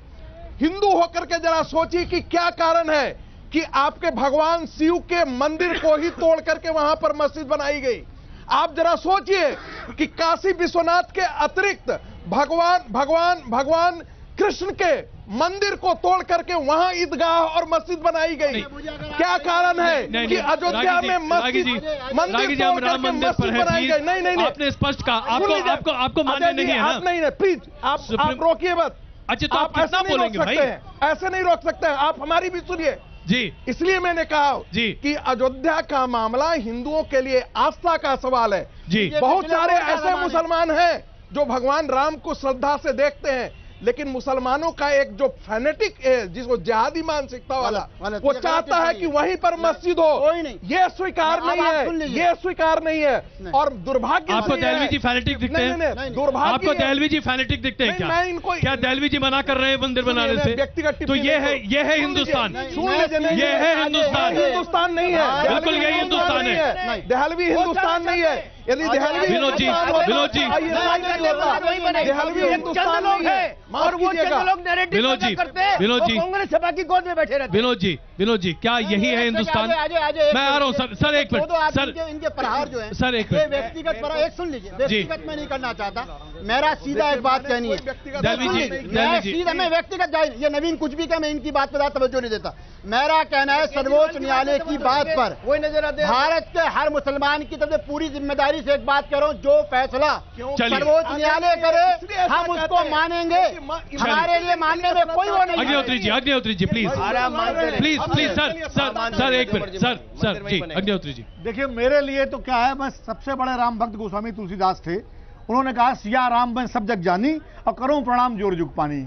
हिंदू होकर के जरा सोचिए कि क्या कारण है कि आपके भगवान शिव के मंदिर को ही तोड़ करके वहां पर मस्जिद बनाई गई। आप जरा सोचिए कि काशी विश्वनाथ के अतिरिक्त भगवान कृष्ण के मंदिर को तोड़ करके वहां ईदगाह और मस्जिद बनाई गई। क्या कारण है कि अयोध्या में मस्जिद मंदिर तोड़ करके मस्जिद बनाई गई? नहीं, आपने स्पष्ट कहा, आपको मानना नहीं है ना? नहीं, प्लीज आप रोकिए मत। अच्छा, तो आप कितना बोलेंगे भाई? ऐसे नहीं रोक सकते हैं, आप हमारी भी सुनिए जी। इसलिए मैंने कहा जी कि अयोध्या का मामला हिंदुओं के लिए आस्था का सवाल है जी। बहुत सारे ऐसे मुसलमान हैं जो भगवान राम को श्रद्धा से देखते हैं, लेकिन मुसलमानों का एक जो फैनेटिक है, जिसको जिहादी मानसिकता वाला, वो चाहता है कि वहीं पर मस्जिद हो। ये स्वीकार नहीं है, ये स्वीकार नहीं है। और दुर्भाग्य, आपको दहलवी जी फैनेटिक दिखते हैं? दुर्भाग्य, आपको दहलवी जी फैनेटिक दिखते हैं क्या? क्या दहलवी जी मना कर रहे हैं मंदिर बनाने से? व्यक्तिगत तो ये है हिंदुस्तान, ये है हिंदुस्तान। हिंदुस्तान नहीं है, बिल्कुल यही हिंदुस्तान है। दहलवी हिंदुस्तान नहीं है। यदि दहलवी विनोद जी दहलवी हिंदुस्तान नहीं है, और वो लोग विनोद जी कांग्रेस सभा की गोद में बैठे रहते। विनोद जी क्या यही है हिंदुस्तान? मैं आ रहा हूँ सर, एक मिनट सर, इनके प्रहार जो है सर, एक मिनट व्यक्तिगत प्रहार, एक सुन लीजिए, व्यक्तिगत मैं नहीं करना चाहता, मेरा सीधा एक बात कहनी है। सीधा मैं व्यक्तिगत जाए, ये नवीन कुछ भी कहे, मैं इनकी बात पर तवज्जो नहीं देता। मेरा कहना है सर्वोच्च न्यायालय की बात पर वही नजर आते हैं। भारत के हर मुसलमान की तरफ से पूरी जिम्मेदारी से एक बात कह रहा हूं, जो फैसला सर्वोच्च न्यायालय करे हम उसको मानेंगे, हमारे लिए मानने में कोई वो नहीं। अग्निहोत्री जी प्लीज सर एक मिनट सर जी, अग्निहोत्री जी। देखिए मेरे लिए तो क्या है, बस सबसे बड़े राम भक्त गोस्वामी तुलसीदास थे, उन्होंने कहा सिया राम बन सब जग जानी और करो प्रणाम जोर जुग पानी।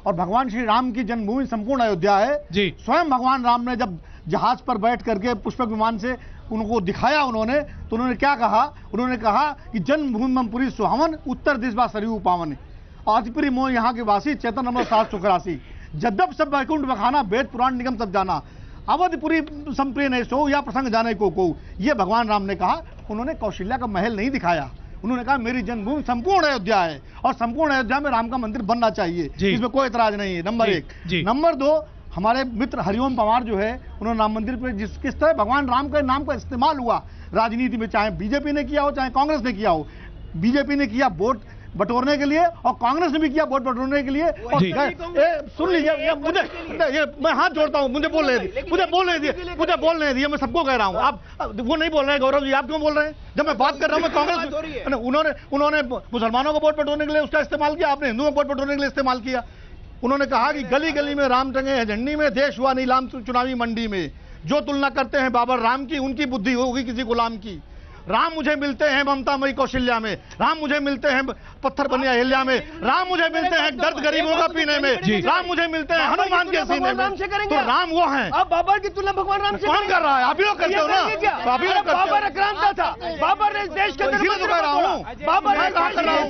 और भगवान श्री राम की जन्मभूमि संपूर्ण अयोध्या है जी। स्वयं भगवान राम ने जब जहाज पर बैठ करके पुष्पक विमान से उनको दिखाया उन्होंने, तो उन्होंने क्या कहा? उन्होंने कहा कि जन्मभूमि ममपुरी सुहावन, उत्तर दिश बा सरयू पावन, आदिपुरी मोह यहाँ के वासी, चैतन्य नंबर 784, जद्दब सब वैकुंठ बखाना, वेद पुराण निगम सब जाना, अवधपुरी संप्रिय ने सो या प्रसंग जाने को ये भगवान राम ने कहा। उन्होंने कौशल्या का महल नहीं दिखाया। उन्होंने कहा मेरी जन्मभूमि संपूर्ण अयोध्या है और संपूर्ण अयोध्या में राम का मंदिर बनना चाहिए, इसमें कोई एतराज नहीं है। नंबर 1। नंबर 2, हमारे मित्र हरिओम पंवार जो है, उन्होंने राम मंदिर पे किस तरह भगवान राम के नाम का इस्तेमाल हुआ राजनीति में, चाहे बीजेपी ने किया हो चाहे कांग्रेस ने किया हो। बीजेपी ने किया वोट बटोरने के लिए और कांग्रेस ने भी किया वोट बटोरने के लिए। और सुन लीजिए, मुझे मैं हाथ जोड़ता हूं, मुझे बोलने दिए, मैं सबको कह रहा हूं। आप वो नहीं बोल रहे हैं गौरव जी, आप क्यों बोल रहे हैं? जब मैं बात कर रहा हूं मैं कांग्रेस, उन्होंने मुसलमानों को वोट बटोरने के लिए उसका इस्तेमाल किया, आपने हिंदुओं को वोट बटोरने के लिए इस्तेमाल किया। उन्होंने कहा कि गली गली में राम टंगे हैं झंडी में, देश हुआ नीलाम चुनावी मंडी में। जो तुलना करते हैं बाबर राम की, उनकी बुद्धि होगी किसी गुलाम की। राम मुझे मिलते हैं ममतामयी कौशल्या में, राम मुझे मिलते हैं पत्थर बनी अहिल्या में, राम मुझे मिलते हैं दर्द गरीबों का पीने में, राम मुझे मिलते हैं हनुमान के सीने में। तो राम वो हैं। अब बाबर की तुलना भगवान राम से कौन कर रहा है? आप ही लोग करते हो ना, आप ही लोग करते हो। बाबर आक्रांता था, बाबर ने देश के अंदर कह रहा हूँ, बाबर मैं कहा कर रहा हूँ,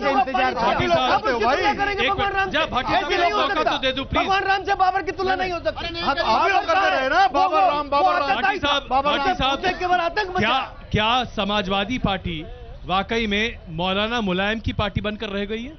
भगवान राम से बाबर की तुलना नहीं हो सकती। आप ही लोग करते रहे ना, बाबर राम क्या समाजवादी पार्टी वाकई में मौलाना मुलायम की पार्टी बनकर रह गई है?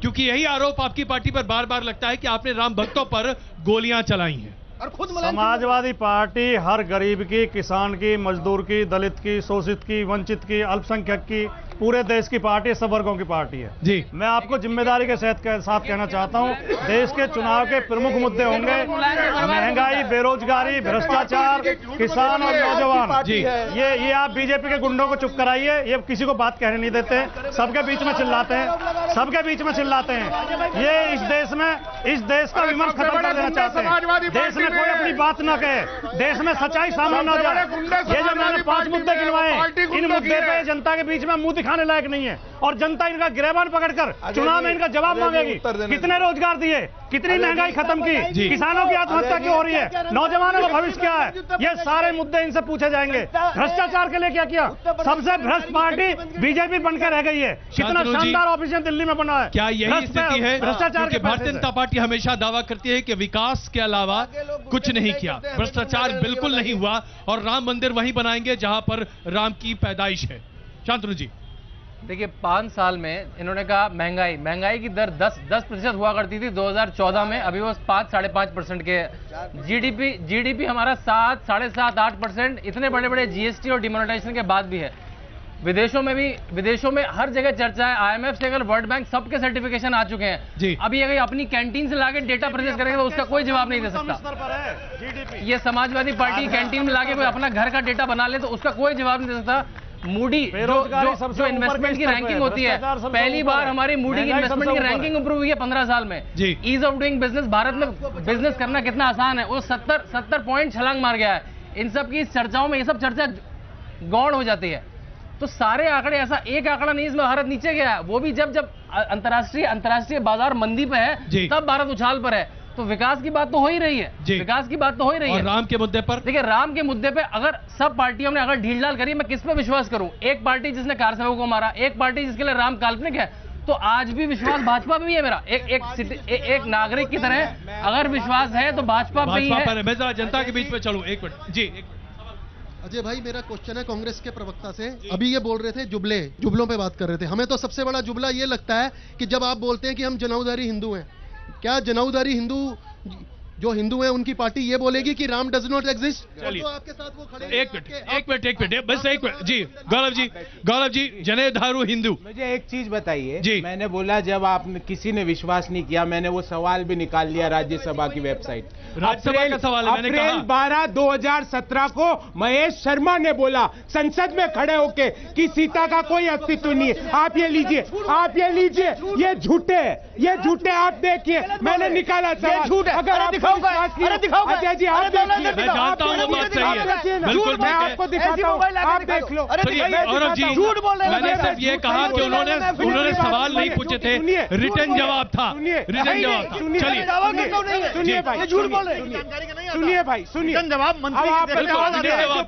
क्योंकि यही आरोप आपकी पार्टी पर बार बार लगता है कि आपने राम भक्तों पर गोलियां चलाई हैं। और खुद समाजवादी पार्टी हर गरीब की, किसान की, मजदूर की, दलित की, शोषित की, वंचित की, अल्पसंख्यक की, पूरे देश की पार्टी, सब वर्गों की पार्टी है जी। मैं आपको जिम्मेदारी के साथ कहना चाहता हूं, देश के चुनाव के प्रमुख मुद्दे होंगे महंगाई, बेरोजगारी, भ्रष्टाचार, किसान और नौजवान जी। ये आप बीजेपी के गुंडों को चुप कराइए, ये किसी को बात कहने नहीं देते, सबके बीच में चिल्लाते हैं, सबके बीच में चिल्लाते हैं। ये इस देश का विमर्श खत्म कर देना चाहते हैं। देश में कोई अपनी बात न कहे, देश में सच्चाई सामने न जाए। ये जो मैंने 5 मुद्दे गिनवाए, इन मुद्दे पे जनता के बीच में मुंह दिखाने लायक नहीं है और जनता इनका गिरबान पकड़कर चुनाव में इनका जवाब मांगेगी। कितने रोजगार दिए, कितनी महंगाई खत्म की, किसानों की आत्महत्या क्यों हो रही है, नौजवानों का भविष्य क्या है, ये सारे मुद्दे इनसे पूछे जाएंगे। भ्रष्टाचार के लिए क्या किया? सबसे भ्रष्ट पार्टी बीजेपी बनकर रह गई है। कितना शानदार ऑफिस दिल्ली में बना है। क्या यही स्थिति है? भ्रष्टाचार के भारतीय जनता पार्टी हमेशा दावा करती है कि विकास के अलावा कुछ नहीं किया, भ्रष्टाचार बिल्कुल नहीं हुआ और राम मंदिर वहीं बनाएंगे जहां पर राम की पैदाइश है। शांतनु जी, देखिए 5 साल में इन्होंने कहा महंगाई की दर 10% हुआ करती थी 2014 में, अभी वो 5-5.5% के। जीडीपी हमारा 7-7.5-8%, इतने बड़े बड़े जीएसटी और डिमोनेटाइजेशन के बाद भी है। विदेशों में हर जगह चर्चा है, आईएमएफ से अगर वर्ल्ड बैंक, सबके सर्टिफिकेशन आ चुके हैं। अभी अगर अपनी कैंटीन से लाके डेटा प्रोसेस करेंगे तो उसका कोई जवाब नहीं दे सकता। ये समाजवादी पार्टी कैंटीन में लाके कोई अपना घर का डेटा बना ले तो उसका कोई जवाब नहीं दे सकता। मूडी जो इन्वेस्टमेंट की रैंकिंग होती है, पहली बार हमारी मूडी की इन्वेस्टमेंट की रैंकिंग इंप्रूव हुई है 15 साल में। Ease of doing business, Bharat में बिजनेस करना कितना आसान है, वो 70 पॉइंट छलांग मार गया है। इन सब की चर्चाओं में ये सब चर्चा गौण हो जाती है। तो सारे आंकड़े, ऐसा एक आंकड़ा नहीं इसमें भारत नीचे गया है, वो भी जब अंतर्राष्ट्रीय बाजार मंदी पे है तब भारत उछाल पर है। तो विकास की बात तो हो ही रही है, विकास की बात तो हो ही रही है। राम के मुद्दे पर देखिए, राम के मुद्दे पे अगर सब पार्टियों ने अगर ढील डाल करी, मैं किस पे विश्वास करूं? एक पार्टी जिसने कार सेवकों को मारा, एक पार्टी जिसके लिए राम काल्पनिक है, तो आज भी विश्वास भाजपा पे भी है मेरा। एक नागरिक की तरह अगर विश्वास है तो भाजपा पे ही है। मैं जरा जनता के बीच में चलूं, एक मिनट जी। अजय भाई, मेरा क्वेश्चन है कांग्रेस के प्रवक्ता से। अभी ये बोल रहे थे जुबलों पे बात कर रहे थे। हमें तो सबसे बड़ा जुबला ये लगता है कि जब आप बोलते हैं कि हम जनाउदारी हिंदू हैं, क्या जनाउदारी हिंदू जो हिंदू हैं उनकी पार्टी ये बोलेगी कि राम डज नॉट एग्जिस्ट? चलिए, तो आपके साथ वो खड़े एक मिनट बस एक मिनट जी। गौरव जी, जनेधारू हिंदू, मुझे एक चीज बताइए जी। मैंने बोला जब आप किसी ने विश्वास नहीं किया, मैंने वो सवाल भी निकाल लिया राज्यसभा की वेबसाइट। राज्यसभा का सवाल है, मैंने कहा अप्रैल 12, 2017 को महेश शर्मा ने बोला संसद में खड़े होके कि सीता का कोई अस्तित्व नहीं है। आप ये लीजिए, ये झूठे आप देखिए, मैंने निकाला सवाल। अगर आप अजय जी, आप देखिए, मैं जानता हूं वो बात सही है, बिल्कुल मैं आपको दिखाता हूं, आप देख लो। गौरव जी, मैंने सिर्फ ये कहा कि उन्होंने सवाल नहीं पूछे थे, रिटर्न जवाब था। सुनिए भाई, सुनिए जवाब मंत्री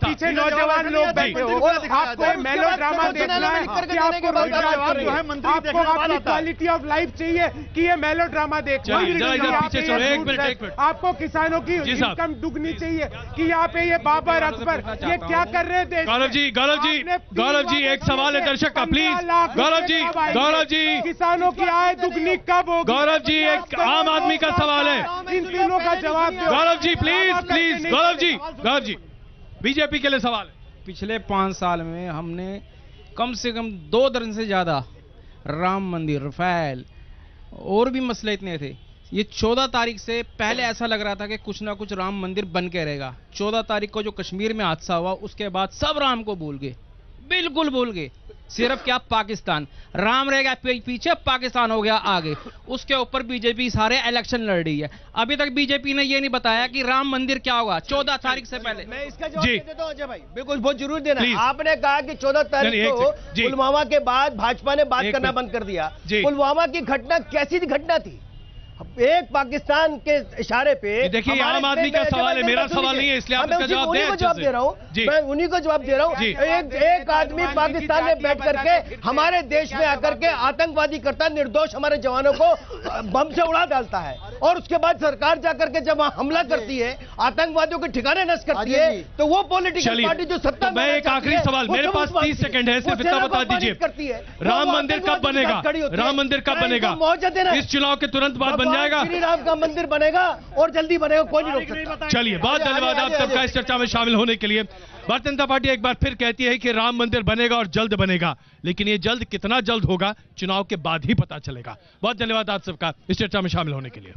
पीछे नौजवान लोग बैठे हो, आपको मेलो ड्रामा देखना है कि आपको रोजगार जो है मंत्री, आपको क्वालिटी ऑफ लाइफ चाहिए कि ये मेलो ड्रामा देखना है? आपको किसानों की इनकम दुगनी चाहिए कि यहाँ पे ये बाबर अकबर ये क्या कर रहे थे? गौरव जी एक सवाल है दर्शक का, प्लीज गौरव जी किसानों की आय दुगनी कब होगी? गौरव जी एक आम आदमी का सवाल है, इन तीनों का जवाब दो। गौरव जी प्लीज गौरव जी बीजेपी के लिए सवाल है। पिछले 5 साल में हमने कम से कम 2 दर्जन से ज्यादा राम मंदिर, रफेल और भी मसले इतने थे। ये 14 तारीख से पहले ऐसा लग रहा था कि कुछ ना कुछ राम मंदिर बन के रहेगा। 14 तारीख को जो कश्मीर में हादसा हुआ उसके बाद सब राम को भूल गए, बिल्कुल भूल गए। सिर्फ क्या पाकिस्तान, राम रह गया पीछे, पाकिस्तान हो गया आगे। उसके ऊपर बीजेपी सारे इलेक्शन लड़ रही है। अभी तक बीजेपी ने ये नहीं बताया कि राम मंदिर क्या होगा 14 तारीख से पहले। मैं इसका जवाब देता हूं अजय भाई, बिल्कुल बहुत जरूर देना। आपने कहा कि 14 तारीख को पुलवामा के बाद भाजपा ने बात करना बंद कर दिया। पुलवामा की घटना कैसी घटना थी? एक पाकिस्तान के इशारे पे। देखिए आम आदमी का सवाल है, मेरा सवाल नहीं है, इसलिए आप इसका जवाब दे रहा हूँ। मैं उन्हीं को जवाब दे रहा हूँ। एक आदमी पाकिस्तान में बैठ करके हमारे देश में आकर के आतंकवादी करता, निर्दोष हमारे जवानों को बम से उड़ा डालता है, और उसके बाद सरकार जाकर के जब हमला करती है, आतंकवादियों के ठिकाने नष्ट करती है, तो वो पॉलिटिकल पार्टी जो सत्ता में। मैं एक आखिरी सवाल, मेरे पास 30 सेकंड है, सिर्फ इतना बता दीजिए, राम मंदिर कब बनेगा? राम मंदिर कब बनेगा? इस चुनाव के तुरंत बाद जाएगा? श्री राम का मंदिर बनेगा और जल्दी बनेगा, कोई नहीं रोक सकता। चलिए बहुत धन्यवाद आप सबका इस चर्चा में शामिल होने के लिए। भारतीय जनता पार्टी एक बार फिर कहती है कि राम मंदिर बनेगा और जल्द बनेगा, लेकिन ये जल्द कितना जल्द होगा चुनाव के बाद ही पता चलेगा। बहुत धन्यवाद आप सबका इस चर्चा में शामिल होने के लिए।